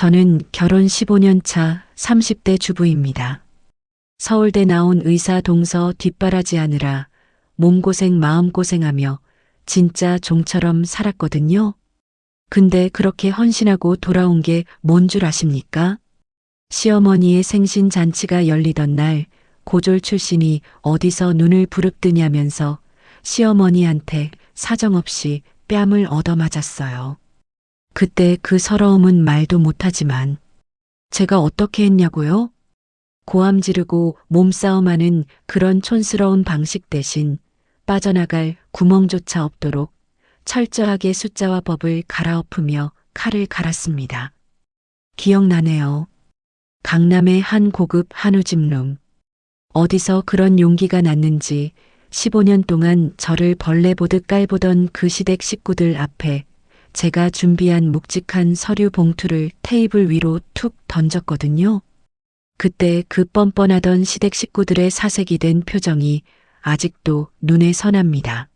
저는 결혼 15년 차 30대 주부입니다. 서울대 나온 의사 동서 뒷바라지하느라 몸고생 마음고생하며 진짜 종처럼 살았거든요. 근데 그렇게 헌신하고 돌아온 게 뭔 줄 아십니까? 시어머니의 생신 잔치가 열리던 날 고졸 출신이 어디서 눈을 부릅뜨냐면서 시어머니한테 사정없이 뺨을 얻어맞았어요. 그때 그 서러움은 말도 못하지만 제가 어떻게 했냐고요? 고함 지르고 몸싸움하는 그런 촌스러운 방식 대신 빠져나갈 구멍조차 없도록 철저하게 숫자와 법을 갈아엎으며 칼을 갈았습니다. 기억나네요. 강남의 한 고급 한우집룸. 어디서 그런 용기가 났는지 15년 동안 저를 벌레 보듯 깔보던 그 시댁 식구들 앞에 제가 준비한 묵직한 서류 봉투를 테이블 위로 툭 던졌거든요. 그때 그 뻔뻔하던 시댁 식구들의 사색이 된 표정이 아직도 눈에 선합니다.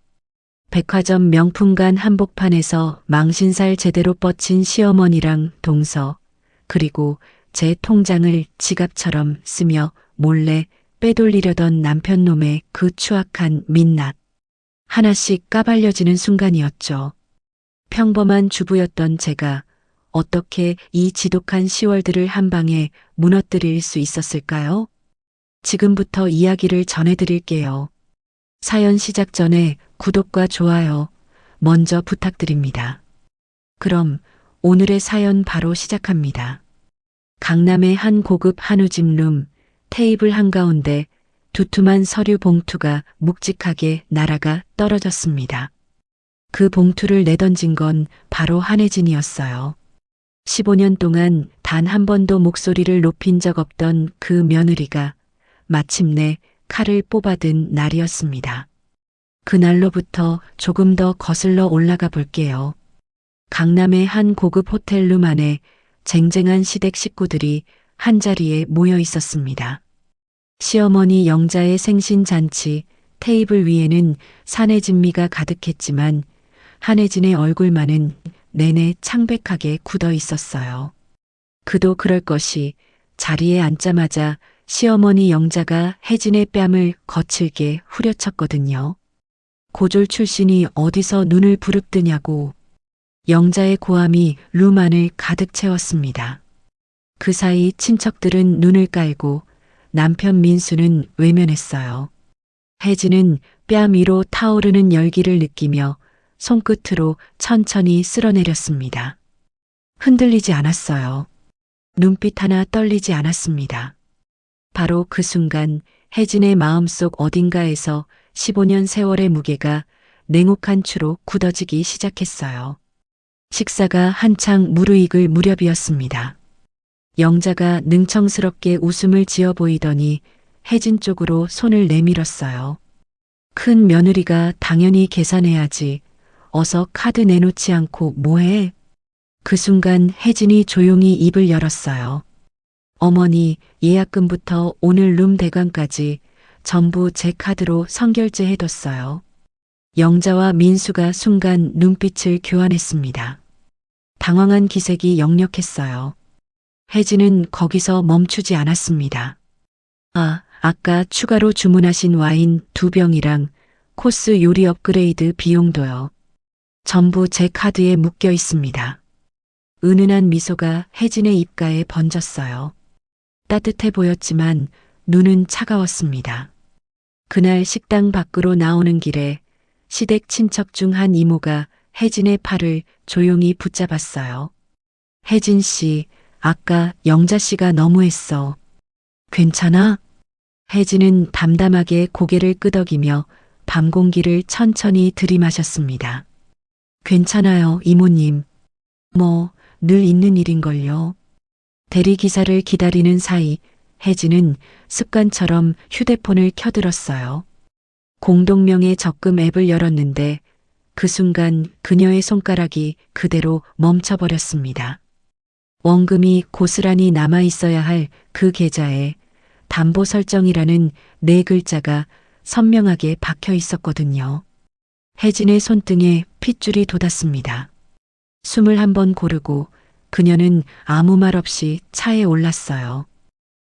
백화점 명품관 한복판에서 망신살 제대로 뻗친 시어머니랑 동서, 그리고 제 통장을 지갑처럼 쓰며 몰래 빼돌리려던 남편놈의 그 추악한 민낯. 하나씩 까발려지는 순간이었죠. 평범한 주부였던 제가 어떻게 이 지독한 시월들을 한 방에 무너뜨릴 수 있었을까요? 지금부터 이야기를 전해드릴게요. 사연 시작 전에 구독과 좋아요 먼저 부탁드립니다. 그럼 오늘의 사연 바로 시작합니다. 강남의 한 고급 한우집룸 테이블 한가운데 두툼한 서류 봉투가 묵직하게 날아가 떨어졌습니다. 그 봉투를 내던진 건 바로 한혜진이었어요. 15년 동안 단 한 번도 목소리를 높인 적 없던 그 며느리가 마침내 칼을 뽑아든 날이었습니다. 그날로부터 조금 더 거슬러 올라가 볼게요. 강남의 한 고급 호텔룸 안에 쟁쟁한 시댁 식구들이 한자리에 모여 있었습니다. 시어머니 영자의 생신 잔치 테이블 위에는 사내 진미가 가득했지만 한혜진의 얼굴만은 내내 창백하게 굳어 있었어요. 그도 그럴 것이 자리에 앉자마자 시어머니 영자가 혜진의 뺨을 거칠게 후려쳤거든요. 고졸 출신이 어디서 눈을 부릅뜨냐고. 영자의 고함이 룸 안을 가득 채웠습니다. 그 사이 친척들은 눈을 깔고 남편 민수는 외면했어요. 혜진은 뺨 위로 타오르는 열기를 느끼며 손끝으로 천천히 쓸어내렸습니다. 흔들리지 않았어요. 눈빛 하나 떨리지 않았습니다. 바로 그 순간 혜진의 마음속 어딘가에서 15년 세월의 무게가 냉혹한 추로 굳어지기 시작했어요. 식사가 한창 무르익을 무렵이었습니다. 영자가 능청스럽게 웃음을 지어 보이더니 혜진 쪽으로 손을 내밀었어요. 큰 며느리가 당연히 계산해야지. 어서 카드 내놓지 않고 뭐해? 그 순간 혜진이 조용히 입을 열었어요. 어머니, 예약금부터 오늘 룸 대관까지 전부 제 카드로 선결제해뒀어요. 영자와 민수가 순간 눈빛을 교환했습니다. 당황한 기색이 역력했어요. 혜진은 거기서 멈추지 않았습니다. 아까 추가로 주문하신 와인 2병이랑 코스 요리 업그레이드 비용도요. 전부 제 카드에 묶여 있습니다. 은은한 미소가 혜진의 입가에 번졌어요. 따뜻해 보였지만 눈은 차가웠습니다. 그날 식당 밖으로 나오는 길에 시댁 친척 중 한 이모가 혜진의 팔을 조용히 붙잡았어요. 혜진 씨, 아까 영자 씨가 너무했어. 괜찮아? 혜진은 담담하게 고개를 끄덕이며 밤 공기를 천천히 들이마셨습니다. 괜찮아요, 이모님. 늘 있는 일인걸요. 대리기사를 기다리는 사이 혜진은 습관처럼 휴대폰을 켜들었어요. 공동명의 적금 앱을 열었는데 그 순간 그녀의 손가락이 그대로 멈춰버렸습니다. 원금이 고스란히 남아있어야 할 그 계좌에 담보 설정이라는 4글자가 선명하게 박혀 있었거든요. 혜진의 손등에 핏줄이 돋았습니다. 숨을 한번 고르고 그녀는 아무 말 없이 차에 올랐어요.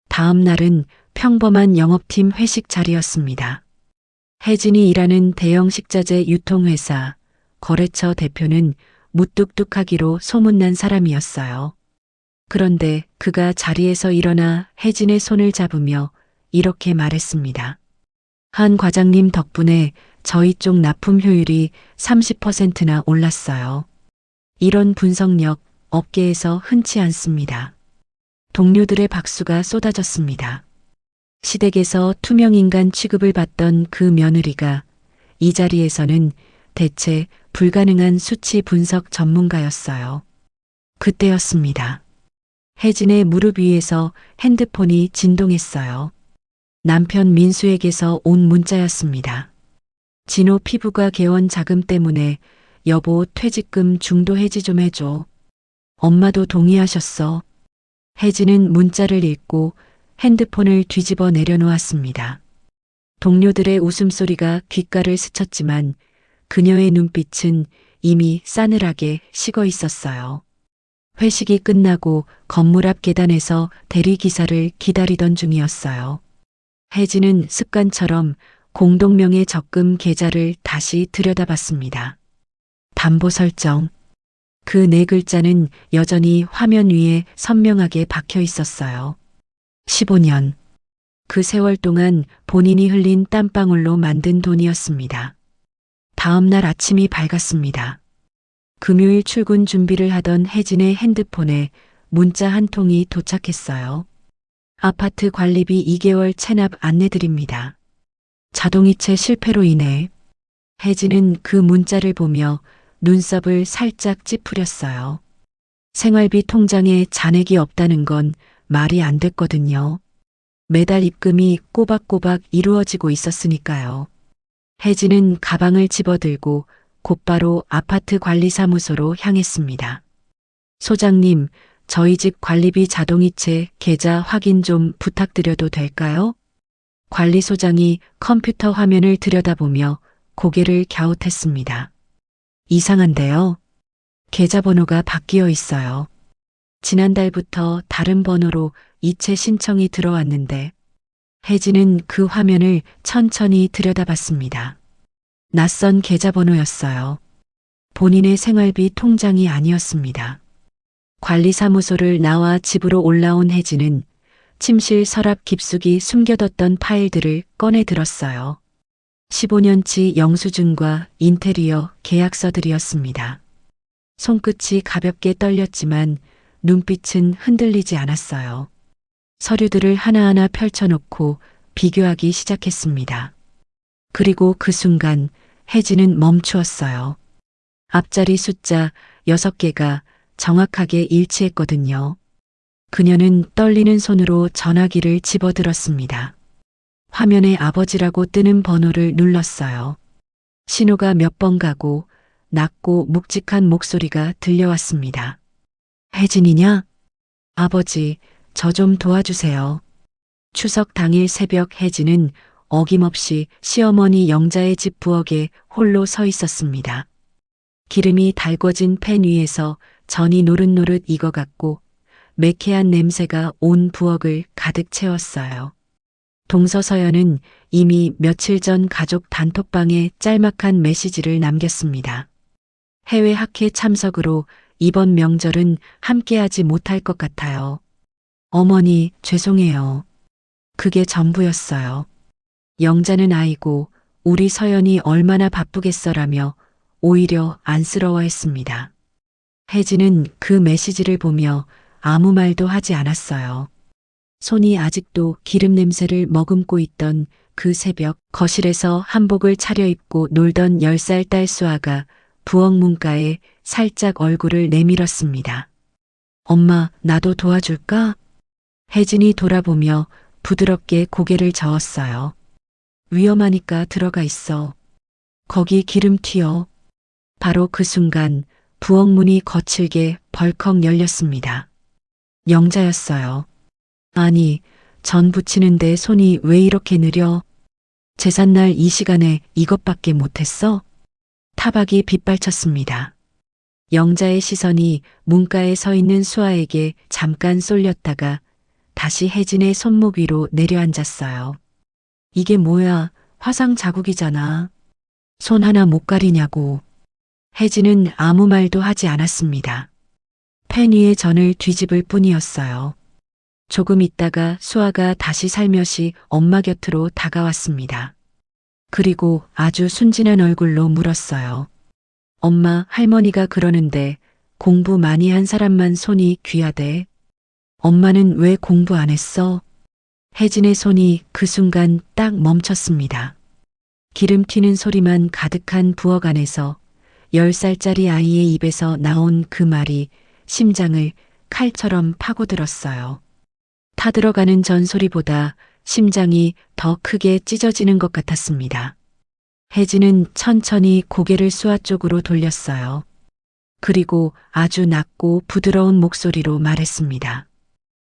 다음 날은 평범한 영업팀 회식 자리였습니다. 혜진이 일하는 대형 식자재 유통회사 거래처 대표는 무뚝뚝하기로 소문난 사람이었어요. 그런데 그가 자리에서 일어나 혜진의 손을 잡으며 이렇게 말했습니다. 한 과장님 덕분에 저희 쪽 납품 효율이 30%나 올랐어요. 이런 분석력 업계에서 흔치 않습니다. 동료들의 박수가 쏟아졌습니다. 시댁에서 투명인간 취급을 받던 그 며느리가 이 자리에서는 대체 불가능한 수치 분석 전문가였어요. 그때였습니다. 혜진의 무릎 위에서 핸드폰이 진동했어요. 남편 민수에게서 온 문자였습니다. 진호 피부과 개원 자금 때문에 여보 퇴직금 중도 해지 좀 해줘. 엄마도 동의하셨어. 혜진은 문자를 읽고 핸드폰을 뒤집어 내려놓았습니다. 동료들의 웃음소리가 귓가를 스쳤지만 그녀의 눈빛은 이미 싸늘하게 식어 있었어요. 회식이 끝나고 건물 앞 계단에서 대리기사를 기다리던 중이었어요. 혜진은 습관처럼 공동명의 적금 계좌를 다시 들여다봤습니다. 담보 설정. 그 네 글자는 여전히 화면 위에 선명하게 박혀 있었어요. 15년. 그 세월 동안 본인이 흘린 땀방울로 만든 돈이었습니다. 다음 날 아침이 밝았습니다. 금요일 출근 준비를 하던 혜진의 핸드폰에 문자 한 통이 도착했어요. 아파트 관리비 2개월 체납 안내드립니다. 자동이체 실패로 인해. 혜진은 그 문자를 보며 눈썹을 살짝 찌푸렸어요. 생활비 통장에 잔액이 없다는 건 말이 안 됐거든요. 매달 입금이 꼬박꼬박 이루어지고 있었으니까요. 혜진은 가방을 집어들고 곧바로 아파트 관리사무소로 향했습니다. 소장님, 저희 집 관리비 자동이체 계좌 확인 좀 부탁드려도 될까요? 관리소장이 컴퓨터 화면을 들여다보며 고개를 갸웃했습니다. 이상한데요. 계좌번호가 바뀌어 있어요. 지난달부터 다른 번호로 이체 신청이 들어왔는데 혜진은 그 화면을 천천히 들여다봤습니다. 낯선 계좌번호였어요. 본인의 생활비 통장이 아니었습니다. 관리사무소를 나와 집으로 올라온 혜진은 침실 서랍 깊숙이 숨겨뒀던 파일들을 꺼내 들었어요. 15년치 영수증과 인테리어 계약서들이었습니다. 손끝이 가볍게 떨렸지만 눈빛은 흔들리지 않았어요. 서류들을 하나하나 펼쳐놓고 비교하기 시작했습니다. 그리고 그 순간 혜진은 멈추었어요. 앞자리 숫자 6개가 정확하게 일치했거든요. 그녀는 떨리는 손으로 전화기를 집어들었습니다. 화면에 아버지라고 뜨는 번호를 눌렀어요. 신호가 몇 번 가고 낮고 묵직한 목소리가 들려왔습니다. 혜진이냐? 아버지, 저 좀 도와주세요. 추석 당일 새벽 혜진은 어김없이 시어머니 영자의 집 부엌에 홀로 서 있었습니다. 기름이 달궈진 팬 위에서 전이 노릇노릇 익어갔고 매캐한 냄새가 온 부엌을 가득 채웠어요. 동서서연은 이미 며칠 전 가족 단톡방에 짤막한 메시지를 남겼습니다. 해외 학회 참석으로 이번 명절은 함께하지 못할 것 같아요. 어머니, 죄송해요. 그게 전부였어요. 영자는 아이고 우리 서연이 얼마나 바쁘겠어라며 오히려 안쓰러워했습니다. 혜진은 그 메시지를 보며 아무 말도 하지 않았어요. 손이 아직도 기름 냄새를 머금고 있던 그 새벽 거실에서 한복을 차려입고 놀던 10살 딸 수아가 부엌 문가에 살짝 얼굴을 내밀었습니다. 엄마, 나도 도와줄까? 혜진이 돌아보며 부드럽게 고개를 저었어요. 위험하니까 들어가 있어. 거기 기름 튀어. 바로 그 순간 부엌 문이 거칠게 벌컥 열렸습니다. 영자였어요. 아니, 전 부치는데 손이 왜 이렇게 느려? 제삿날 이 시간에 이것밖에 못했어? 타박이 빗발쳤습니다. 영자의 시선이 문가에 서 있는 수아에게 잠깐 쏠렸다가 다시 혜진의 손목 위로 내려앉았어요. 이게 뭐야? 화상 자국이잖아. 손 하나 못 가리냐고. 혜진은 아무 말도 하지 않았습니다. 펜 위에 전을 뒤집을 뿐이었어요. 조금 있다가 수아가 다시 살며시 엄마 곁으로 다가왔습니다. 그리고 아주 순진한 얼굴로 물었어요. 엄마, 할머니가 그러는데 공부 많이 한 사람만 손이 귀하대. 엄마는 왜 공부 안 했어? 혜진의 손이 그 순간 딱 멈췄습니다. 기름 튀는 소리만 가득한 부엌 안에서 10살짜리 아이의 입에서 나온 그 말이 심장을 칼처럼 파고들었어요. 타들어가는 전소리보다 심장이 더 크게 찢어지는 것 같았습니다. 혜진은 천천히 고개를 수아 쪽으로 돌렸어요. 그리고 아주 낮고 부드러운 목소리로 말했습니다.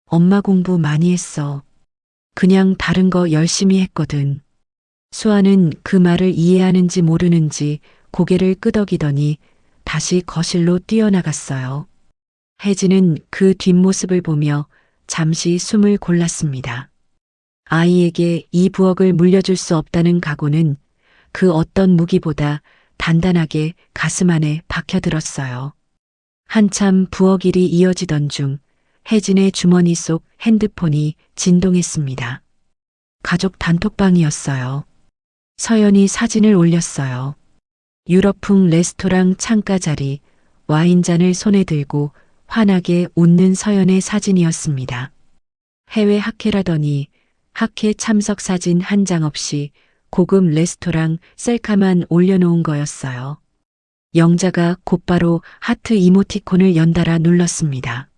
엄마 공부 많이 했어. 그냥 다른 거 열심히 했거든. 수아는 그 말을 이해하는지 모르는지 고개를 끄덕이더니 다시 거실로 뛰어나갔어요. 혜진은 그 뒷모습을 보며 잠시 숨을 골랐습니다. 아이에게 이 부엌을 물려줄 수 없다는 각오는 그 어떤 무기보다 단단하게 가슴 안에 박혀들었어요. 한참 부엌 일이 이어지던 중 혜진의 주머니 속 핸드폰이 진동했습니다. 가족 단톡방이었어요. 서연이 사진을 올렸어요. 유럽풍 레스토랑 창가 자리, 와인잔을 손에 들고 환하게 웃는 서연의 사진이었습니다. 해외 학회라더니 학회 참석 사진 한 장 없이 고급 레스토랑 셀카만 올려놓은 거였어요. 영자가 곧바로 하트 이모티콘을 연달아 눌렀습니다.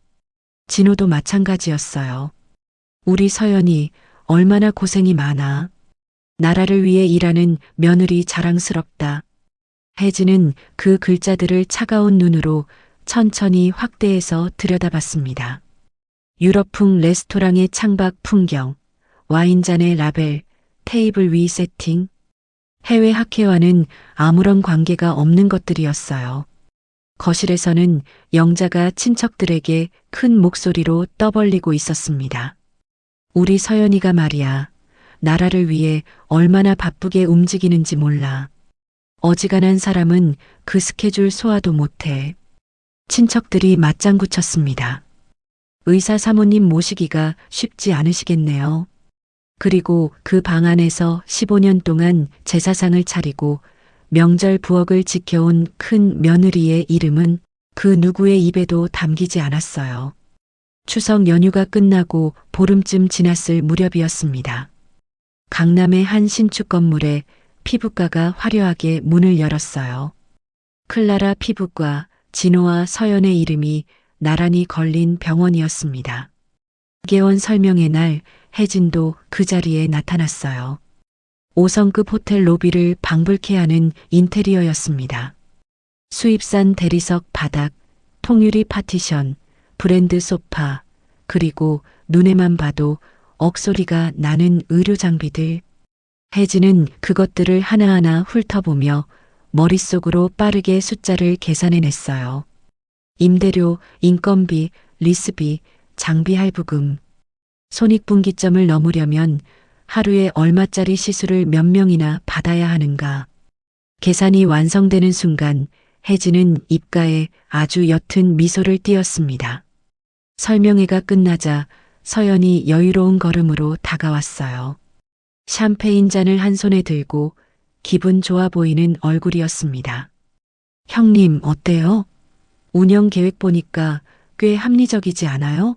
진호도 마찬가지였어요. 우리 서연이 얼마나 고생이 많아. 나라를 위해 일하는 며느리 자랑스럽다. 혜진은 그 글자들을 차가운 눈으로 천천히 확대해서 들여다봤습니다. 유럽풍 레스토랑의 창밖 풍경, 와인잔의 라벨, 테이블 위 세팅, 해외 학회와는 아무런 관계가 없는 것들이었어요. 거실에서는 영자가 친척들에게 큰 목소리로 떠벌리고 있었습니다. 우리 서연이가 말이야, 나라를 위해 얼마나 바쁘게 움직이는지 몰라. 어지간한 사람은 그 스케줄 소화도 못해. 친척들이 맞장구 쳤습니다. 의사 사모님 모시기가 쉽지 않으시겠네요. 그리고 그 방 안에서 15년 동안 제사상을 차리고 명절 부엌을 지켜온 큰 며느리의 이름은 그 누구의 입에도 담기지 않았어요. 추석 연휴가 끝나고 보름쯤 지났을 무렵이었습니다. 강남의 한 신축 건물에 피부과가 화려하게 문을 열었어요. 클라라 피부과, 진호와 서연의 이름이 나란히 걸린 병원이었습니다. 개원 설명회 날 혜진도 그 자리에 나타났어요. 5성급 호텔 로비를 방불케 하는 인테리어였습니다. 수입산 대리석 바닥, 통유리 파티션, 브랜드 소파, 그리고 눈에만 봐도 억소리가 나는 의료 장비들. 혜진은 그것들을 하나하나 훑어보며 머릿속으로 빠르게 숫자를 계산해냈어요. 임대료, 인건비, 리스비, 장비 할부금. 손익분기점을 넘으려면 하루에 얼마짜리 시술을 몇 명이나 받아야 하는가. 계산이 완성되는 순간 혜진은 입가에 아주 옅은 미소를 띄었습니다. 설명회가 끝나자 서연이 여유로운 걸음으로 다가왔어요. 샴페인 잔을 한 손에 들고 기분 좋아 보이는 얼굴이었습니다. 형님, 어때요? 운영 계획 보니까 꽤 합리적이지 않아요?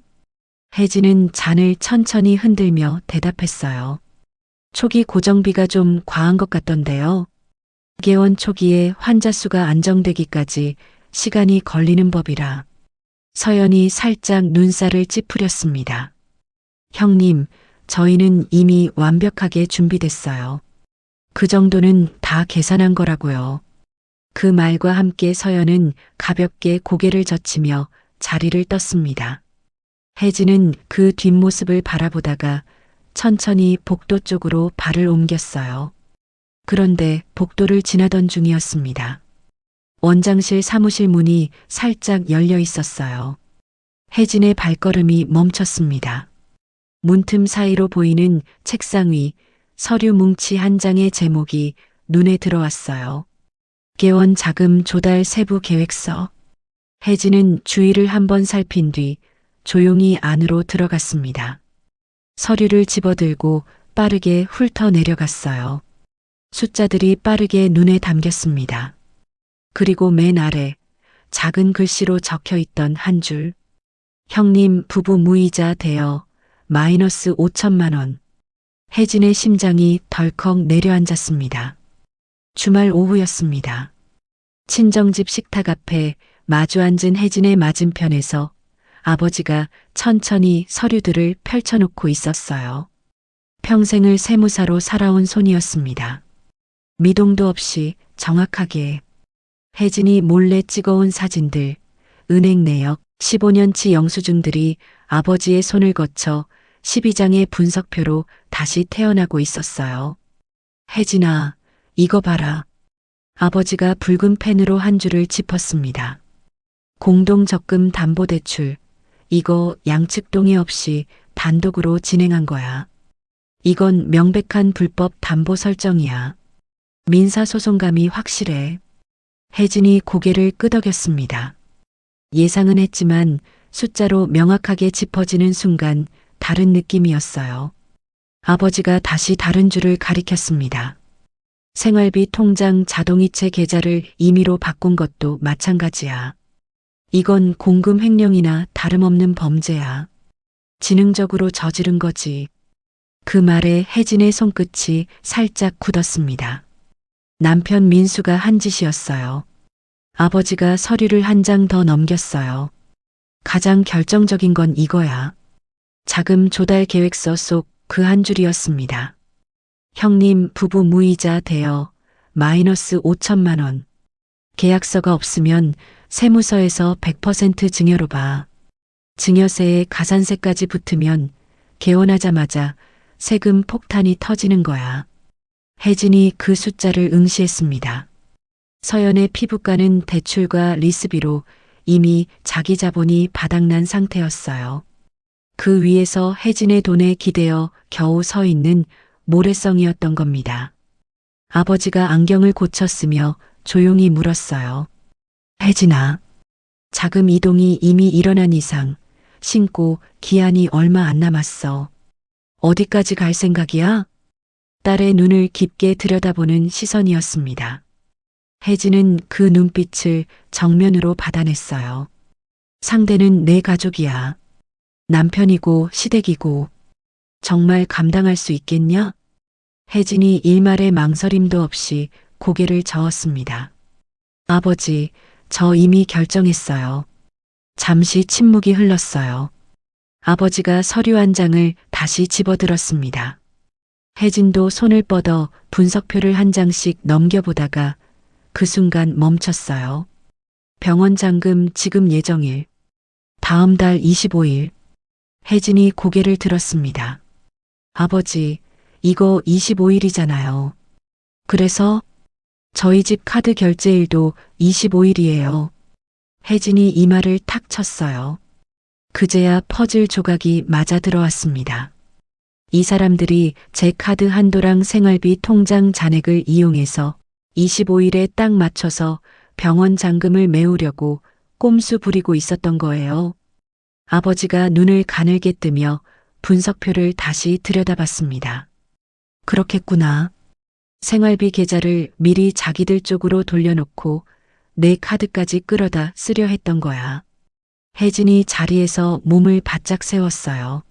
혜진은 잔을 천천히 흔들며 대답했어요. 초기 고정비가 좀 과한 것 같던데요. 개원 초기에 환자 수가 안정되기까지 시간이 걸리는 법이라. 서연이 살짝 눈살을 찌푸렸습니다. 형님, 저희는 이미 완벽하게 준비됐어요. 그 정도는 다 계산한 거라고요. 그 말과 함께 서연은 가볍게 고개를 젖히며 자리를 떴습니다. 혜진은 그 뒷모습을 바라보다가 천천히 복도 쪽으로 발을 옮겼어요. 그런데 복도를 지나던 중이었습니다. 원장실 사무실 문이 살짝 열려 있었어요. 혜진의 발걸음이 멈췄습니다. 문틈 사이로 보이는 책상 위 서류 뭉치 한 장의 제목이 눈에 들어왔어요. 개원 자금 조달 세부 계획서. 혜진은 주위를 한번 살핀 뒤 조용히 안으로 들어갔습니다. 서류를 집어들고 빠르게 훑어 내려갔어요. 숫자들이 빠르게 눈에 담겼습니다. 그리고 맨 아래 작은 글씨로 적혀 있던 한 줄. 형님 부부 무이자 대여 마이너스 5천만 원. 혜진의 심장이 덜컥 내려앉았습니다. 주말 오후였습니다. 친정집 식탁 앞에 마주 앉은 혜진의 맞은편에서 아버지가 천천히 서류들을 펼쳐놓고 있었어요. 평생을 세무사로 살아온 손이었습니다. 미동도 없이 정확하게. 혜진이 몰래 찍어온 사진들, 은행 내역, 15년치 영수증들이 아버지의 손을 거쳐 12장의 분석표로 다시 태어나고 있었어요. 혜진아, 이거 봐라. 아버지가 붉은 펜으로 한 줄을 짚었습니다. 공동적금 담보대출. 이거 양측 동의 없이 단독으로 진행한 거야. 이건 명백한 불법 담보 설정이야. 민사소송감이 확실해. 혜진이 고개를 끄덕였습니다. 예상은 했지만 숫자로 명확하게 짚어지는 순간 다른 느낌이었어요. 아버지가 다시 다른 줄을 가리켰습니다. 생활비 통장 자동이체 계좌를 임의로 바꾼 것도 마찬가지야. 이건 공금 횡령이나 다름없는 범죄야. 지능적으로 저지른 거지. 그 말에 혜진의 손끝이 살짝 굳었습니다. 남편 민수가 한 짓이었어요. 아버지가 서류를 한 장 더 넘겼어요. 가장 결정적인 건 이거야. 자금 조달 계획서 속 그 한 줄이었습니다. 형님 부부 무이자 대여 마이너스 5천만 원. 계약서가 없으면 세무서에서 100% 증여로 봐. 증여세에 가산세까지 붙으면 개원하자마자 세금 폭탄이 터지는 거야. 혜진이 그 숫자를 응시했습니다. 서연의 피부과는 대출과 리스비로 이미 자기 자본이 바닥난 상태였어요. 그 위에서 혜진의 돈에 기대어 겨우 서 있는 모래성이었던 겁니다. 아버지가 안경을 고쳤으며 조용히 물었어요. 혜진아, 자금 이동이 이미 일어난 이상 신고 기한이 얼마 안 남았어. 어디까지 갈 생각이야? 딸의 눈을 깊게 들여다보는 시선이었습니다. 혜진은 그 눈빛을 정면으로 받아냈어요. 상대는 내 가족이야. 남편이고 시댁이고. 정말 감당할 수 있겠냐? 혜진이 일말의 망설임도 없이 고개를 저었습니다. 아버지, 저 이미 결정했어요. 잠시 침묵이 흘렀어요. 아버지가 서류 한 장을 다시 집어들었습니다. 혜진도 손을 뻗어 분석표를 한 장씩 넘겨보다가 그 순간 멈췄어요. 병원 잔금 지급 예정일. 다음 달 25일. 혜진이 고개를 들었습니다. 아버지, 이거 25일이잖아요. 그래서 저희 집 카드 결제일도 25일이에요. 혜진이 이 말을 탁 쳤어요. 그제야 퍼즐 조각이 맞아 들어왔습니다. 이 사람들이 제 카드 한도랑 생활비 통장 잔액을 이용해서 25일에 딱 맞춰서 병원 잔금을 메우려고 꼼수 부리고 있었던 거예요. 아버지가 눈을 가늘게 뜨며 분석표를 다시 들여다봤습니다. 그렇겠구나. 생활비 계좌를 미리 자기들 쪽으로 돌려놓고 내 카드까지 끌어다 쓰려 했던 거야. 혜진이 자리에서 몸을 바짝 세웠어요.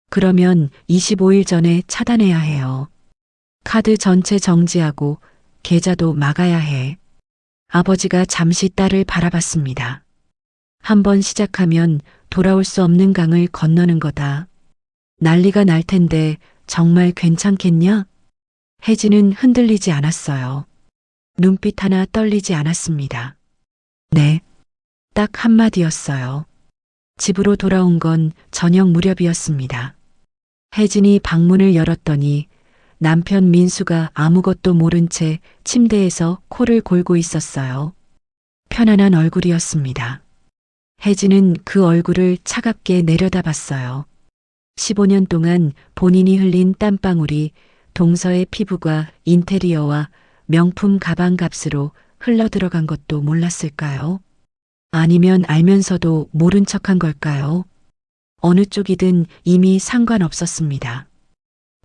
그러면 25일 전에 차단해야 해요. 카드 전체 정지하고 계좌도 막아야 해. 아버지가 잠시 딸을 바라봤습니다. 한번 시작하면 돌아올 수 없는 강을 건너는 거다. 난리가 날 텐데 정말 괜찮겠냐? 혜진은 흔들리지 않았어요. 눈빛 하나 떨리지 않았습니다. 네. 딱 한마디였어요. 집으로 돌아온 건 저녁 무렵이었습니다. 혜진이 방문을 열었더니 남편 민수가 아무것도 모른 채 침대에서 코를 골고 있었어요. 편안한 얼굴이었습니다. 혜진은 그 얼굴을 차갑게 내려다봤어요. 15년 동안 본인이 흘린 땀방울이 동서의 피부가 인테리어와 명품 가방 값으로 흘러들어간 것도 몰랐을까요? 아니면 알면서도 모른 척한 걸까요? 어느 쪽이든 이미 상관없었습니다.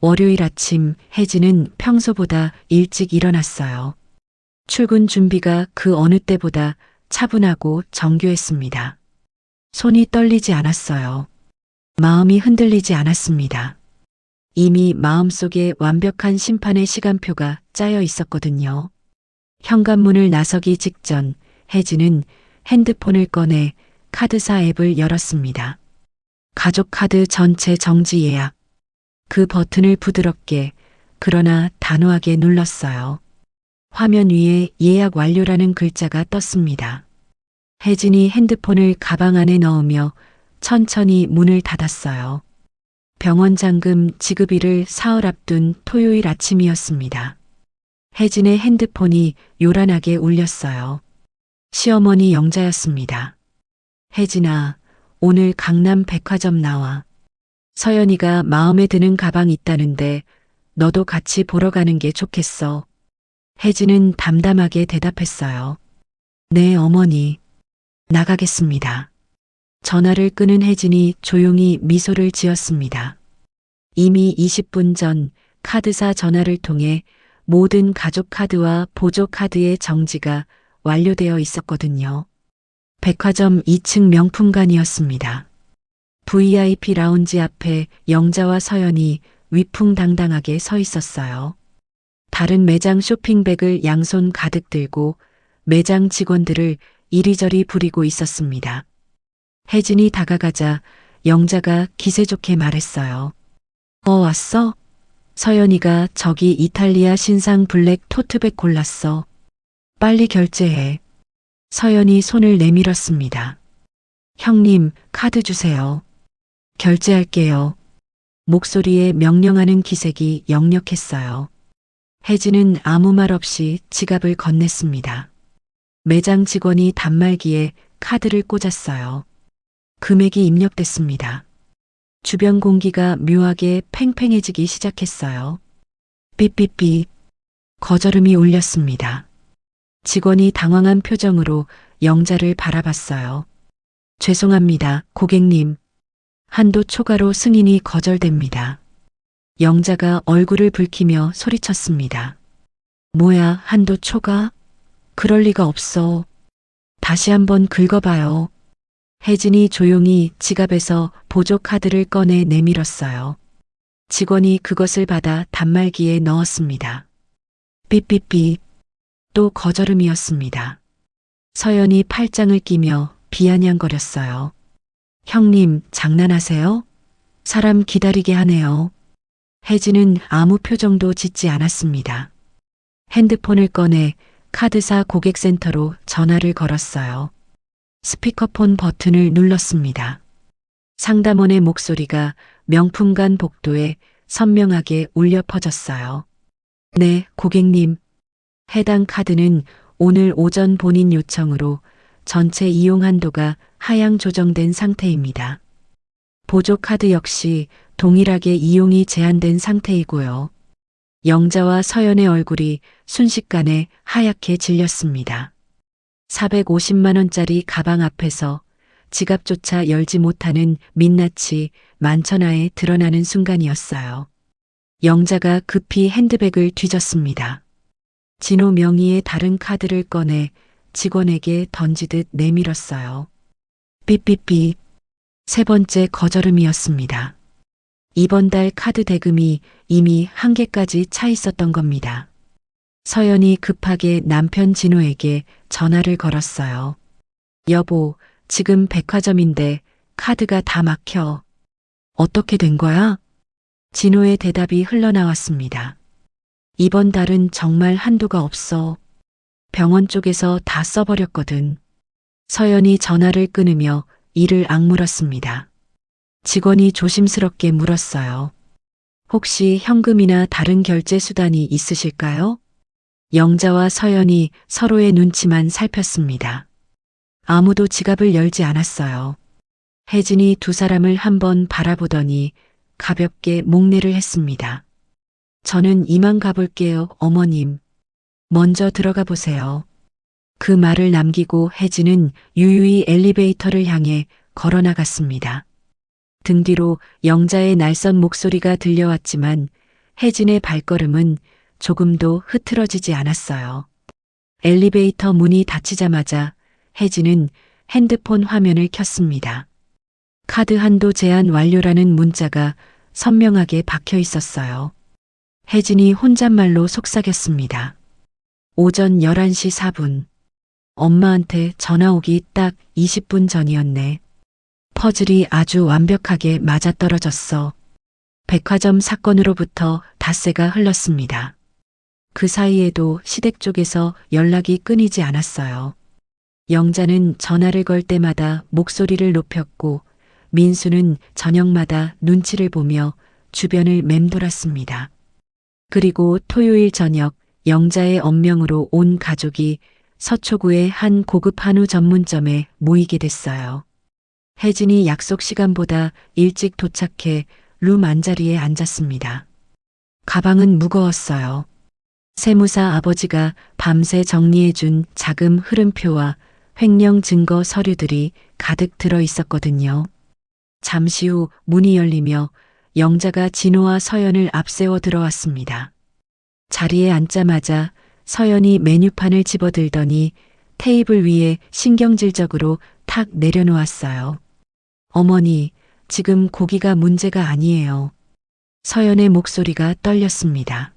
월요일 아침 혜진은 평소보다 일찍 일어났어요. 출근 준비가 그 어느 때보다 차분하고 정교했습니다. 손이 떨리지 않았어요. 마음이 흔들리지 않았습니다. 이미 마음속에 완벽한 심판의 시간표가 짜여 있었거든요. 현관문을 나서기 직전 혜진은 핸드폰을 꺼내 카드사 앱을 열었습니다. 가족 카드 전체 정지 예약. 그 버튼을 부드럽게 그러나 단호하게 눌렀어요. 화면 위에 예약 완료라는 글자가 떴습니다. 혜진이 핸드폰을 가방 안에 넣으며 천천히 문을 닫았어요. 병원 잔금 지급일을 사흘 앞둔 토요일 아침이었습니다. 혜진의 핸드폰이 요란하게 울렸어요. 시어머니 영자였습니다. 혜진아, 오늘 강남 백화점 나와. 서연이가 마음에 드는 가방 있다는데 너도 같이 보러 가는 게 좋겠어. 혜진은 담담하게 대답했어요. 네, 어머니. 나가겠습니다. 전화를 끊은 혜진이 조용히 미소를 지었습니다. 이미 20분 전 카드사 전화를 통해 모든 가족 카드와 보조 카드의 정지가 완료되어 있었거든요. 백화점 2층 명품관이었습니다. VIP 라운지 앞에 영자와 서연이 위풍당당하게 서 있었어요. 다른 매장 쇼핑백을 양손 가득 들고 매장 직원들을 이리저리 부리고 있었습니다. 혜진이 다가가자 영자가 기세 좋게 말했어요. 왔어? 서연이가 저기 이탈리아 신상 블랙 토트백 골랐어. 빨리 결제해. 서연이 손을 내밀었습니다. 형님, 카드 주세요. 결제할게요. 목소리에 명령하는 기색이 역력했어요. 혜진은 아무 말 없이 지갑을 건넸습니다. 매장 직원이 단말기에 카드를 꽂았어요. 금액이 입력됐습니다. 주변 공기가 묘하게 팽팽해지기 시작했어요. 삐삐삐. 거절음이 울렸습니다. 직원이 당황한 표정으로 영자를 바라봤어요. 죄송합니다, 고객님. 한도 초과로 승인이 거절됩니다. 영자가 얼굴을 붉히며 소리쳤습니다. 뭐야, 한도 초과? 그럴 리가 없어. 다시 한번 긁어봐요. 혜진이 조용히 지갑에서 보조 카드를 꺼내 내밀었어요. 직원이 그것을 받아 단말기에 넣었습니다. 삐삐삐. 또 거절음이었습니다. 서연이 팔짱을 끼며 비아냥거렸어요. 형님, 장난하세요? 사람 기다리게 하네요. 혜진은 아무 표정도 짓지 않았습니다. 핸드폰을 꺼내 카드사 고객센터로 전화를 걸었어요. 스피커폰 버튼을 눌렀습니다. 상담원의 목소리가 명품관 복도에 선명하게 울려 퍼졌어요. 네, 고객님. 해당 카드는 오늘 오전 본인 요청으로 전체 이용 한도가 하향 조정된 상태입니다. 보조 카드 역시 동일하게 이용이 제한된 상태이고요. 영자와 서연의 얼굴이 순식간에 하얗게 질렸습니다. 450만 원짜리 가방 앞에서 지갑조차 열지 못하는 민낯이 만천하에 드러나는 순간이었어요. 영자가 급히 핸드백을 뒤졌습니다. 진호 명의의 다른 카드를 꺼내 직원에게 던지듯 내밀었어요. 삐삐삐. 세 번째 거절음이었습니다. 이번 달 카드 대금이 이미 한 개까지 차 있었던 겁니다. 서연이 급하게 남편 진호에게 전화를 걸었어요. 여보, 지금 백화점인데 카드가 다 막혀. 어떻게 된 거야? 진호의 대답이 흘러나왔습니다. 이번 달은 정말 한도가 없어. 병원 쪽에서 다 써버렸거든. 서연이 전화를 끊으며 이를 악물었습니다. 직원이 조심스럽게 물었어요. 혹시 현금이나 다른 결제 수단이 있으실까요? 영자와 서연이 서로의 눈치만 살폈습니다. 아무도 지갑을 열지 않았어요. 혜진이 두 사람을 한번 바라보더니 가볍게 목례를 했습니다. 저는 이만 가볼게요, 어머님. 먼저 들어가 보세요. 그 말을 남기고 혜진은 유유히 엘리베이터를 향해 걸어 나갔습니다. 등 뒤로 영자의 날선 목소리가 들려왔지만 혜진의 발걸음은 조금도 흐트러지지 않았어요. 엘리베이터 문이 닫히자마자 혜진은 핸드폰 화면을 켰습니다. 카드 한도 제한 완료라는 문자가 선명하게 박혀 있었어요. 혜진이 혼잣말로 속삭였습니다. 오전 11시 4분. 엄마한테 전화 오기 딱 20분 전이었네. 퍼즐이 아주 완벽하게 맞아떨어졌어. 백화점 사건으로부터 닷새가 흘렀습니다. 그 사이에도 시댁 쪽에서 연락이 끊이지 않았어요. 영자는 전화를 걸 때마다 목소리를 높였고 민수는 저녁마다 눈치를 보며 주변을 맴돌았습니다. 그리고 토요일 저녁 영자의 언명으로 온 가족이 서초구의 한 고급 한우 전문점에 모이게 됐어요. 혜진이 약속 시간보다 일찍 도착해 룸 안자리에 앉았습니다. 가방은 무거웠어요. 세무사 아버지가 밤새 정리해준 자금 흐름표와 횡령 증거 서류들이 가득 들어 있었거든요. 잠시 후 문이 열리며 영자가 진호와 서연을 앞세워 들어왔습니다. 자리에 앉자마자 서연이 메뉴판을 집어들더니 테이블 위에 신경질적으로 탁 내려놓았어요. 어머니, 지금 고기가 문제가 아니에요. 서연의 목소리가 떨렸습니다.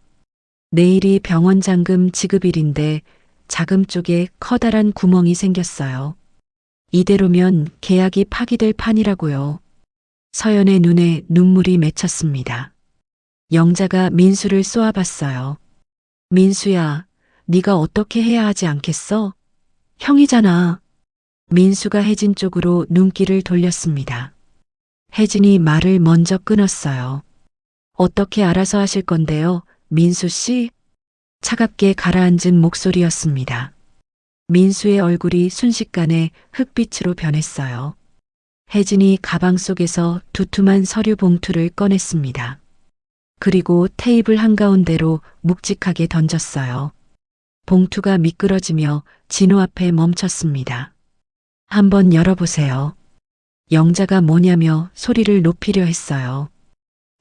내일이 병원 잔금 지급일인데 자금 쪽에 커다란 구멍이 생겼어요. 이대로면 계약이 파기될 판이라고요. 서연의 눈에 눈물이 맺혔습니다. 영자가 민수를 쏘아봤어요. 민수야, 네가 어떻게 해야 하지 않겠어? 형이잖아. 민수가 혜진 쪽으로 눈길을 돌렸습니다. 혜진이 말을 먼저 끊었어요. 어떻게 알아서 하실 건데요, 민수 씨? 차갑게 가라앉은 목소리였습니다. 민수의 얼굴이 순식간에 흑빛으로 변했어요. 혜진이 가방 속에서 두툼한 서류 봉투를 꺼냈습니다. 그리고 테이블 한가운데로 묵직하게 던졌어요. 봉투가 미끄러지며 진호 앞에 멈췄습니다. 한번 열어보세요. 영자가 뭐냐며 소리를 높이려 했어요.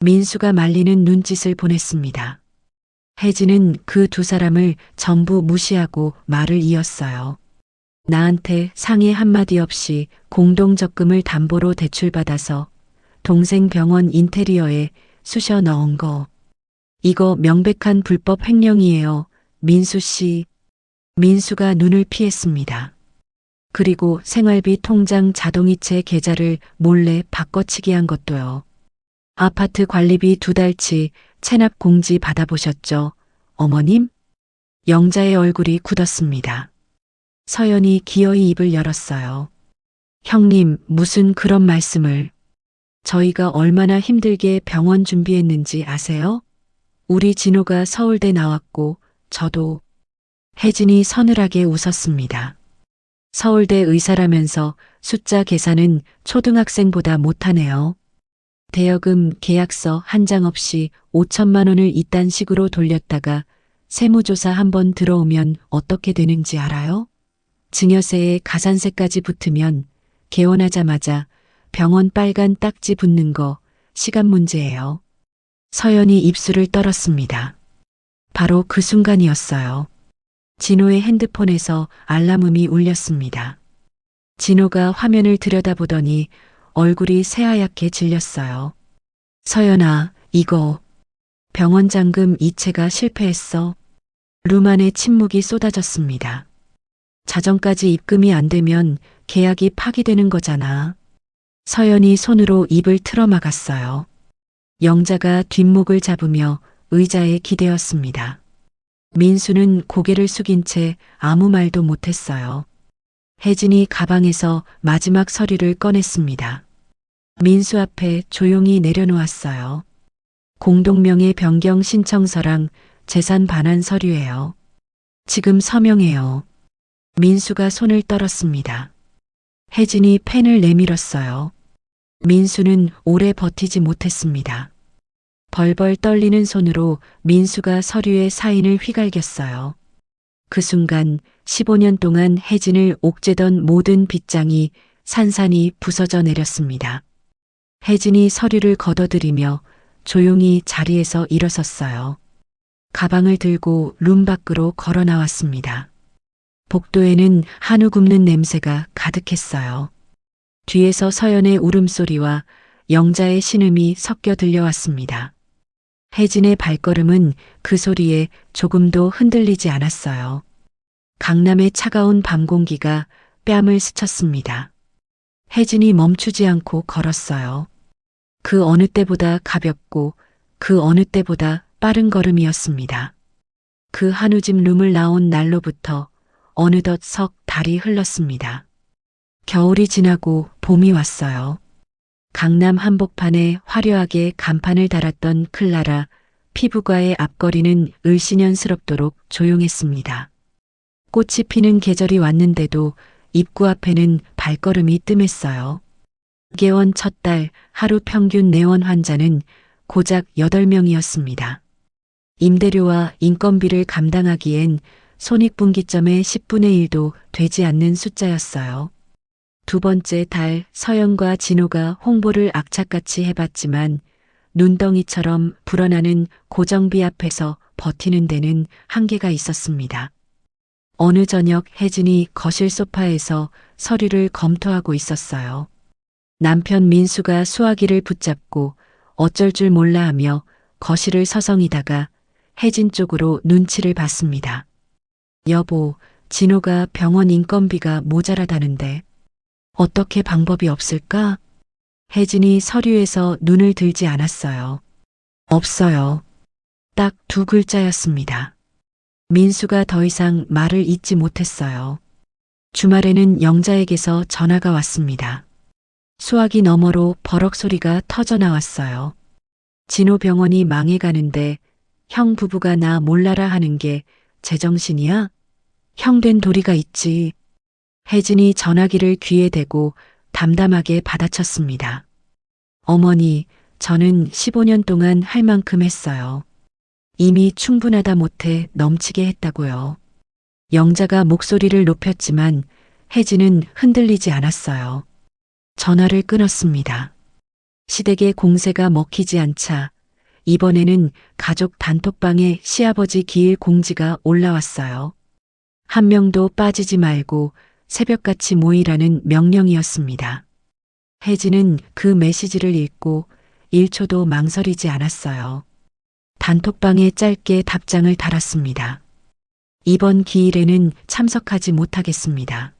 민수가 말리는 눈짓을 보냈습니다. 혜진은 그 두 사람을 전부 무시하고 말을 이었어요. 나한테 상의 한마디 없이 공동적금을 담보로 대출받아서 동생 병원 인테리어에 쑤셔 넣은 거. 이거 명백한 불법 횡령이에요. 민수 씨. 민수가 눈을 피했습니다. 그리고 생활비 통장 자동이체 계좌를 몰래 바꿔치기 한 것도요. 아파트 관리비 2달치 체납 공지 받아보셨죠? 어머님? 영자의 얼굴이 굳었습니다. 서연이 기어이 입을 열었어요. 형님, 무슨 그런 말씀을. 저희가 얼마나 힘들게 병원 준비했는지 아세요? 우리 진호가 서울대 나왔고 저도. 혜진이 서늘하게 웃었습니다. 서울대 의사라면서 숫자 계산은 초등학생보다 못하네요. 대여금 계약서 한 장 없이 5천만 원을 이딴 식으로 돌렸다가 세무조사 한번 들어오면 어떻게 되는지 알아요? 증여세에 가산세까지 붙으면 개원하자마자 병원 빨간 딱지 붙는 거 시간 문제예요. 서연이 입술을 떨었습니다. 바로 그 순간이었어요. 진호의 핸드폰에서 알람음이 울렸습니다. 진호가 화면을 들여다보더니 얼굴이 새하얗게 질렸어요. 서연아, 이거 병원 잔금 이체가 실패했어. 룸 안에 침묵이 쏟아졌습니다. 자정까지 입금이 안 되면 계약이 파기되는 거잖아. 서연이 손으로 입을 틀어막았어요. 영자가 뒷목을 잡으며 의자에 기대었습니다. 민수는 고개를 숙인 채 아무 말도 못했어요. 혜진이 가방에서 마지막 서류를 꺼냈습니다. 민수 앞에 조용히 내려놓았어요. 공동명의 변경 신청서랑 재산 반환 서류예요. 지금 서명해요. 민수가 손을 떨었습니다. 혜진이 펜을 내밀었어요. 민수는 오래 버티지 못했습니다. 벌벌 떨리는 손으로 민수가 서류에 사인을 휘갈겼어요. 그 순간 15년 동안 혜진을 옥죄던 모든 빗장이 산산이 부서져 내렸습니다. 혜진이 서류를 걷어들이며 조용히 자리에서 일어섰어요. 가방을 들고 룸 밖으로 걸어 나왔습니다. 복도에는 한우 굽는 냄새가 가득했어요. 뒤에서 서연의 울음소리와 영자의 신음이 섞여 들려왔습니다. 혜진의 발걸음은 그 소리에 조금도 흔들리지 않았어요. 강남의 차가운 밤 공기가 뺨을 스쳤습니다. 혜진이 멈추지 않고 걸었어요. 그 어느 때보다 가볍고 그 어느 때보다 빠른 걸음이었습니다. 그 한우집 룸을 나온 날로부터 어느덧 석 달이 흘렀습니다. 겨울이 지나고 봄이 왔어요. 강남 한복판에 화려하게 간판을 달았던 클라라 피부과의 앞거리는 을씨년스럽도록 조용했습니다. 꽃이 피는 계절이 왔는데도 입구 앞에는 발걸음이 뜸했어요. 개원 첫 달 하루 평균 내원 환자는 고작 8명이었습니다. 임대료와 인건비를 감당하기엔 손익분기점의 10분의 1도 되지 않는 숫자였어요. 두 번째 달 서연과 진호가 홍보를 악착같이 해봤지만 눈덩이처럼 불어나는 고정비 앞에서 버티는 데는 한계가 있었습니다. 어느 저녁 혜진이 거실 소파에서 서류를 검토하고 있었어요. 남편 민수가 수화기를 붙잡고 어쩔 줄 몰라 하며 거실을 서성이다가 혜진 쪽으로 눈치를 봤습니다. 여보, 진호가 병원 인건비가 모자라다는데 어떻게 방법이 없을까? 혜진이 서류에서 눈을 들지 않았어요. 없어요. 딱 두 글자였습니다. 민수가 더 이상 말을 잇지 못했어요. 주말에는 영자에게서 전화가 왔습니다. 수화기 너머로 버럭 소리가 터져 나왔어요. 진호 병원이 망해가는데 형 부부가 나 몰라라 하는 게 제정신이야? 형 된 도리가 있지. 혜진이 전화기를 귀에 대고 담담하게 받아쳤습니다. 어머니, 저는 15년 동안 할 만큼 했어요. 이미 충분하다 못해 넘치게 했다고요. 영자가 목소리를 높였지만 혜진은 흔들리지 않았어요. 전화를 끊었습니다. 시댁의 공세가 먹히지 않자 이번에는 가족 단톡방에 시아버지 기일 공지가 올라왔어요. 한 명도 빠지지 말고 새벽같이 모이라는 명령이었습니다. 혜진은 그 메시지를 읽고 1초도 망설이지 않았어요. 단톡방에 짧게 답장을 달았습니다. 이번 기일에는 참석하지 못하겠습니다.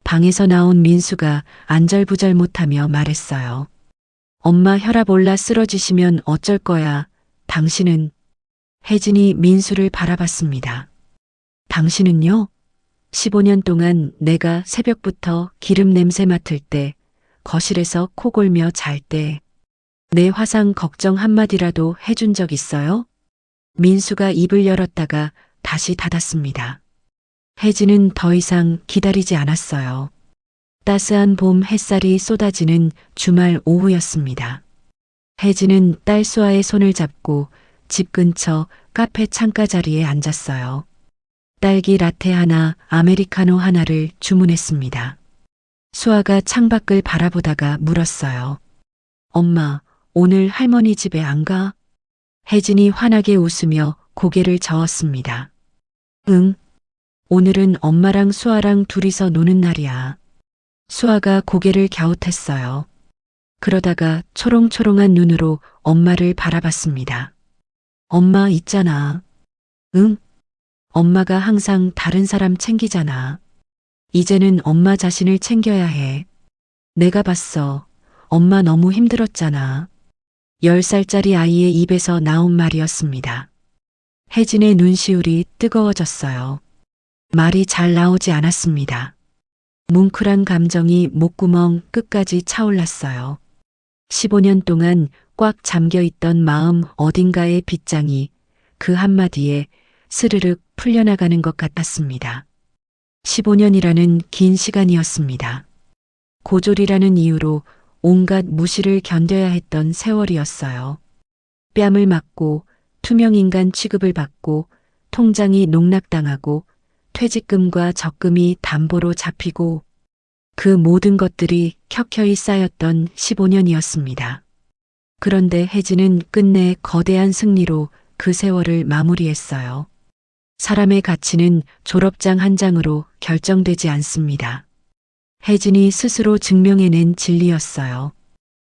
방에서 나온 민수가 안절부절 못하며 말했어요. 엄마 혈압 올라 쓰러지시면 어쩔 거야. 당신은. 혜진이 민수를 바라봤습니다. 당신은요? 15년 동안 내가 새벽부터 기름 냄새 맡을 때, 거실에서 코 골며 잘 때, 내 화상 걱정 한마디라도 해준 적 있어요? 민수가 입을 열었다가 다시 닫았습니다. 혜진은 더 이상 기다리지 않았어요. 따스한 봄 햇살이 쏟아지는 주말 오후였습니다. 혜진은 딸 수아의 손을 잡고 집 근처 카페 창가 자리에 앉았어요. 딸기 라테 하나, 아메리카노 하나를 주문했습니다. 수아가 창밖을 바라보다가 물었어요. 엄마, 오늘 할머니 집에 안 가? 혜진이 환하게 웃으며 고개를 저었습니다. 응. 오늘은 엄마랑 수아랑 둘이서 노는 날이야. 수아가 고개를 갸웃했어요. 그러다가 초롱초롱한 눈으로 엄마를 바라봤습니다. 엄마 있잖아. 응? 엄마가 항상 다른 사람 챙기잖아. 이제는 엄마 자신을 챙겨야 해. 내가 봤어. 엄마 너무 힘들었잖아. 10살짜리 아이의 입에서 나온 말이었습니다. 혜진의 눈시울이 뜨거워졌어요. 말이 잘 나오지 않았습니다. 뭉클한 감정이 목구멍 끝까지 차올랐어요. 15년 동안 꽉 잠겨있던 마음 어딘가의 빗장이 그 한마디에 스르륵 풀려나가는 것 같았습니다. 15년이라는 긴 시간이었습니다. 고졸이라는 이유로 온갖 무시를 견뎌야 했던 세월이었어요. 뺨을 맞고 투명인간 취급을 받고 통장이 농락당하고 퇴직금과 적금이 담보로 잡히고 그 모든 것들이 켜켜이 쌓였던 15년이었습니다. 그런데 혜진은 끝내 거대한 승리로 그 세월을 마무리했어요. 사람의 가치는 졸업장 한 장으로 결정되지 않습니다. 혜진이 스스로 증명해낸 진리였어요.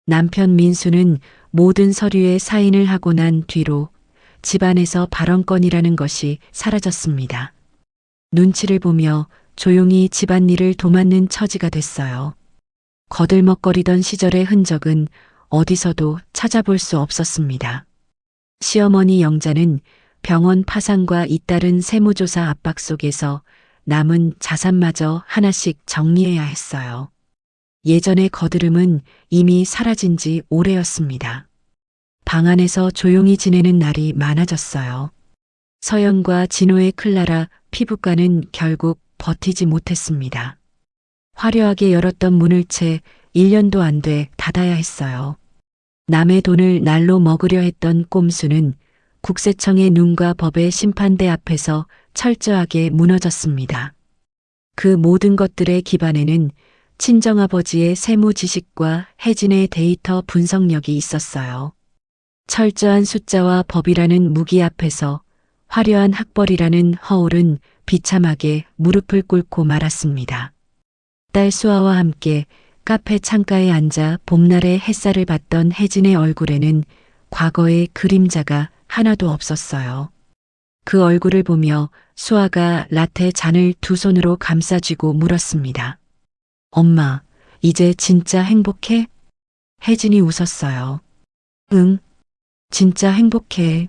남편 민수는 모든 서류에 사인을 하고 난 뒤로 집안에서 발언권이라는 것이 사라졌습니다. 눈치를 보며 조용히 집안일을 도맡는 처지가 됐어요. 거들먹거리던 시절의 흔적은 어디서도 찾아볼 수 없었습니다. 시어머니 영자는 병원 파산과 잇따른 세무조사 압박 속에서 남은 자산마저 하나씩 정리해야 했어요. 예전의 거드름은 이미 사라진 지 오래였습니다. 방 안에서 조용히 지내는 날이 많아졌어요. 서연과 진호의 클라라 피부과는 결국 버티지 못했습니다. 화려하게 열었던 문을 채 1년도 안 돼 닫아야 했어요. 남의 돈을 날로 먹으려 했던 꼼수는 국세청의 눈과 법의 심판대 앞에서 철저하게 무너졌습니다. 그 모든 것들의 기반에는 친정아버지의 세무 지식과 혜진의 데이터 분석력이 있었어요. 철저한 숫자와 법이라는 무기 앞에서 화려한 학벌이라는 허울은 비참하게 무릎을 꿇고 말았습니다. 딸 수아와 함께 카페 창가에 앉아 봄날의 햇살을 받던 혜진의 얼굴에는 과거의 그림자가 하나도 없었어요. 그 얼굴을 보며 수아가 라테 잔을 두 손으로 감싸쥐고 물었습니다. 엄마, 이제 진짜 행복해? 혜진이 웃었어요. 응, 진짜 행복해.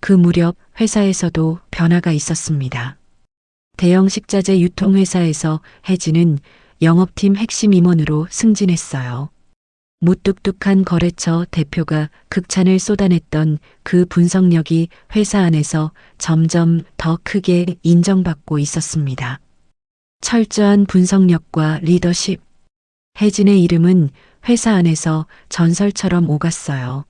그 무렵 회사에서도 변화가 있었습니다. 대형 식자재 유통회사에서 혜진은 영업팀 핵심 임원으로 승진했어요. 무뚝뚝한 거래처 대표가 극찬을 쏟아냈던 그 분석력이 회사 안에서 점점 더 크게 인정받고 있었습니다. 철저한 분석력과 리더십. 혜진의 이름은 회사 안에서 전설처럼 오갔어요.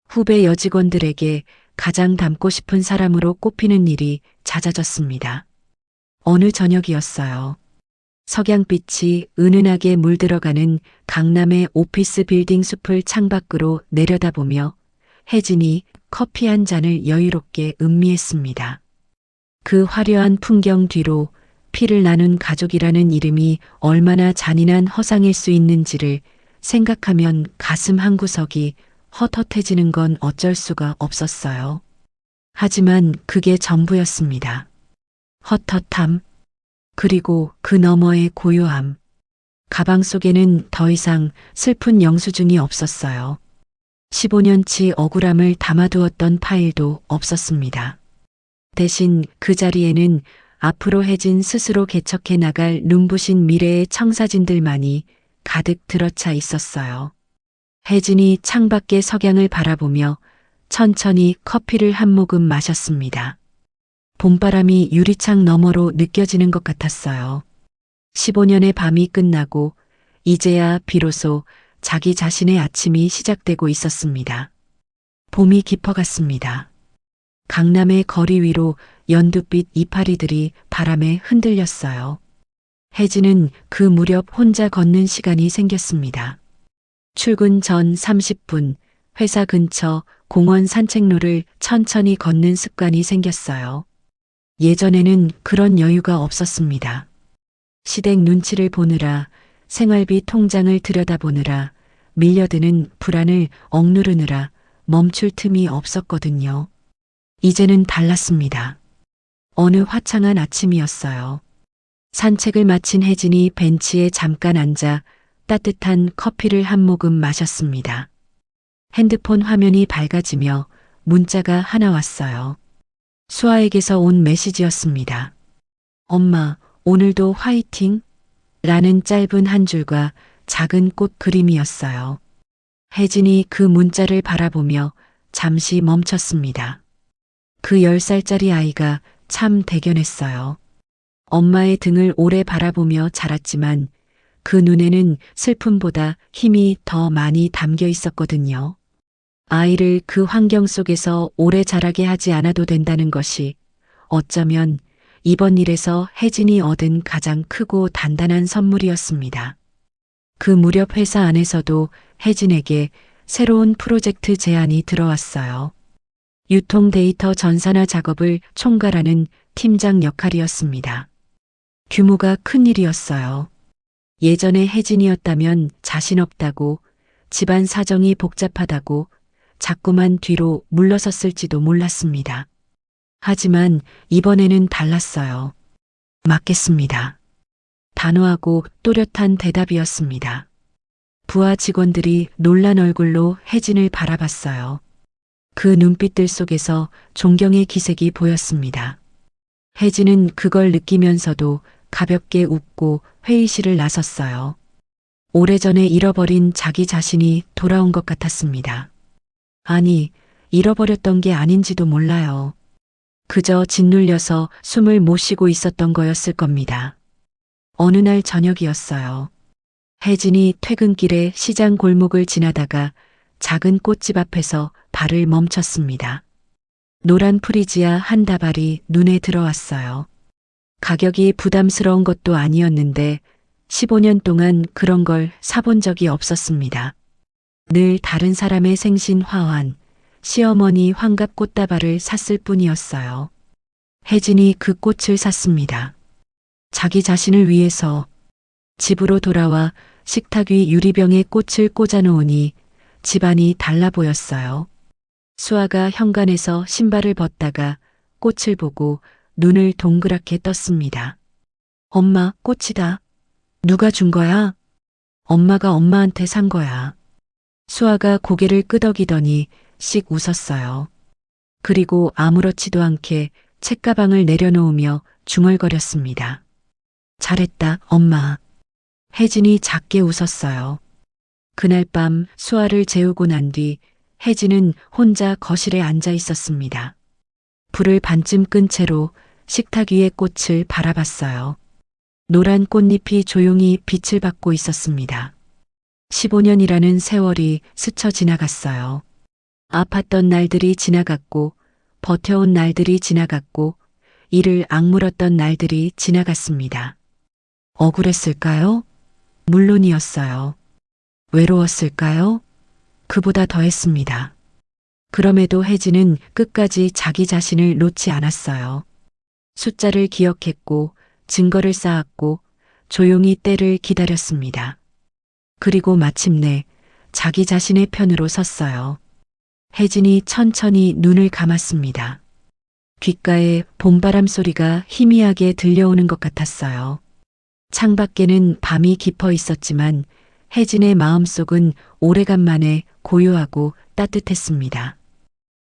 후배 여직원들에게 가장 닮고 싶은 사람으로 꼽히는 일이 잦아졌습니다. 어느 저녁이었어요. 석양빛이 은은하게 물들어가는 강남의 오피스 빌딩 숲을 창밖으로 내려다보며 혜진이 커피 한 잔을 여유롭게 음미했습니다. 그 화려한 풍경 뒤로 피를 나눈 가족이라는 이름이 얼마나 잔인한 허상일 수 있는지를 생각하면 가슴 한구석이 헛헛해지는 건 어쩔 수가 없었어요. 하지만 그게 전부였습니다. 헛헛함, 그리고 그 너머의 고요함. 가방 속에는 더 이상 슬픈 영수증이 없었어요. 15년치 억울함을 담아두었던 파일도 없었습니다. 대신 그 자리에는 앞으로 혜진 스스로 개척해 나갈 눈부신 미래의 청사진들만이 가득 들어차 있었어요. 혜진이 창밖의 석양을 바라보며 천천히 커피를 한 모금 마셨습니다. 봄바람이 유리창 너머로 느껴지는 것 같았어요. 15년의 밤이 끝나고 이제야 비로소 자기 자신의 아침이 시작되고 있었습니다. 봄이 깊어갔습니다. 강남의 거리 위로 연두빛 이파리들이 바람에 흔들렸어요. 혜진은 그 무렵 혼자 걷는 시간이 생겼습니다. 출근 전 30분 회사 근처 공원 산책로를 천천히 걷는 습관이 생겼어요. 예전에는 그런 여유가 없었습니다. 시댁 눈치를 보느라, 생활비 통장을 들여다보느라, 밀려드는 불안을 억누르느라 멈출 틈이 없었거든요. 이제는 달랐습니다. 어느 화창한 아침이었어요. 산책을 마친 혜진이 벤치에 잠깐 앉아 따뜻한 커피를 한 모금 마셨습니다. 핸드폰 화면이 밝아지며 문자가 하나 왔어요. 수아에게서 온 메시지였습니다. 엄마, 오늘도 화이팅? 라는 짧은 한 줄과 작은 꽃 그림이었어요. 혜진이 그 문자를 바라보며 잠시 멈췄습니다. 그 10살짜리 아이가 참 대견했어요. 엄마의 등을 오래 바라보며 자랐지만 그 눈에는 슬픔보다 힘이 더 많이 담겨 있었거든요. 아이를 그 환경 속에서 오래 자라게 하지 않아도 된다는 것이 어쩌면 이번 일에서 혜진이 얻은 가장 크고 단단한 선물이었습니다. 그 무렵 회사 안에서도 혜진에게 새로운 프로젝트 제안이 들어왔어요. 유통 데이터 전산화 작업을 총괄하는 팀장 역할이었습니다. 규모가 큰 일이었어요. 예전에 혜진이었다면 자신 없다고, 집안 사정이 복잡하다고 자꾸만 뒤로 물러섰을지도 몰랐습니다. 하지만 이번에는 달랐어요. 맡겠습니다. 단호하고 또렷한 대답이었습니다. 부하 직원들이 놀란 얼굴로 혜진을 바라봤어요. 그 눈빛들 속에서 존경의 기색이 보였습니다. 혜진은 그걸 느끼면서도 가볍게 웃고 회의실을 나섰어요. 오래전에 잃어버린 자기 자신이 돌아온 것 같았습니다. 아니, 잃어버렸던 게 아닌지도 몰라요. 그저 짓눌려서 숨을 못 쉬고 있었던 거였을 겁니다. 어느 날 저녁이었어요. 혜진이 퇴근길에 시장 골목을 지나다가 작은 꽃집 앞에서 발을 멈췄습니다. 노란 프리지아 한 다발이 눈에 들어왔어요. 가격이 부담스러운 것도 아니었는데 15년 동안 그런 걸 사본 적이 없었습니다. 늘 다른 사람의 생신 화환, 시어머니 환갑 꽃다발을 샀을 뿐이었어요. 혜진이 그 꽃을 샀습니다. 자기 자신을 위해서. 집으로 돌아와 식탁 위 유리병에 꽃을 꽂아놓으니 집안이 달라 보였어요. 수아가 현관에서 신발을 벗다가 꽃을 보고 눈을 동그랗게 떴습니다. 엄마, 꽃이다. 누가 준 거야? 엄마가 엄마한테 산 거야. 수아가 고개를 끄덕이더니 씩 웃었어요. 그리고 아무렇지도 않게 책가방을 내려놓으며 중얼거렸습니다. 잘했다, 엄마. 혜진이 작게 웃었어요. 그날 밤 수아를 재우고 난 뒤 혜진은 혼자 거실에 앉아 있었습니다. 불을 반쯤 끈 채로 식탁 위의 꽃을 바라봤어요. 노란 꽃잎이 조용히 빛을 받고 있었습니다. 15년이라는 세월이 스쳐 지나갔어요. 아팠던 날들이 지나갔고, 버텨온 날들이 지나갔고, 이를 악물었던 날들이 지나갔습니다. 억울했을까요? 물론이었어요. 외로웠을까요? 그보다 더했습니다. 그럼에도 혜진은 끝까지 자기 자신을 놓지 않았어요. 숫자를 기억했고, 증거를 쌓았고, 조용히 때를 기다렸습니다. 그리고 마침내 자기 자신의 편으로 섰어요. 혜진이 천천히 눈을 감았습니다. 귓가에 봄바람 소리가 희미하게 들려오는 것 같았어요. 창밖에는 밤이 깊어 있었지만 혜진의 마음속은 오래간만에 고요하고 따뜻했습니다.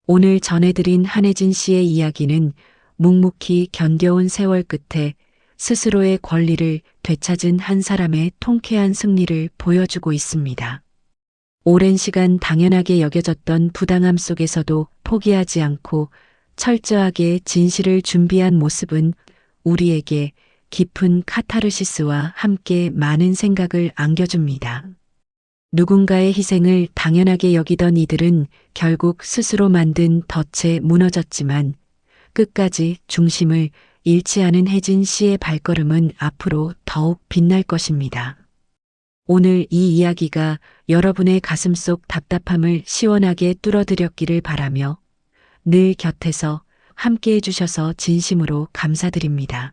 오늘 전해드린 한혜진 씨의 이야기는 묵묵히 견뎌온 세월 끝에 스스로의 권리를 되찾은 한 사람의 통쾌한 승리를 보여주고 있습니다. 오랜 시간 당연하게 여겨졌던 부당함 속에서도 포기하지 않고 철저하게 진실을 준비한 모습은 우리에게 깊은 카타르시스와 함께 많은 생각을 안겨줍니다. 누군가의 희생을 당연하게 여기던 이들은 결국 스스로 만든 덫에 무너졌지만 끝까지 중심을 잃지 않은 혜진 씨의 발걸음은 앞으로 더욱 빛날 것입니다. 오늘 이 이야기가 여러분의 가슴속 답답함을 시원하게 뚫어드렸기를 바라며 늘 곁에서 함께 해주셔서 진심으로 감사드립니다.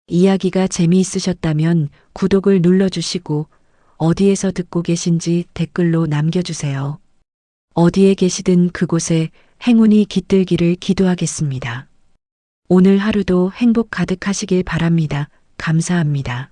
이야기가 재미있으셨다면 구독을 눌러주시고 어디에서 듣고 계신지 댓글로 남겨주세요. 어디에 계시든 그곳에 행운이 깃들기를 기도하겠습니다. 오늘 하루도 행복 가득하시길 바랍니다. 감사합니다.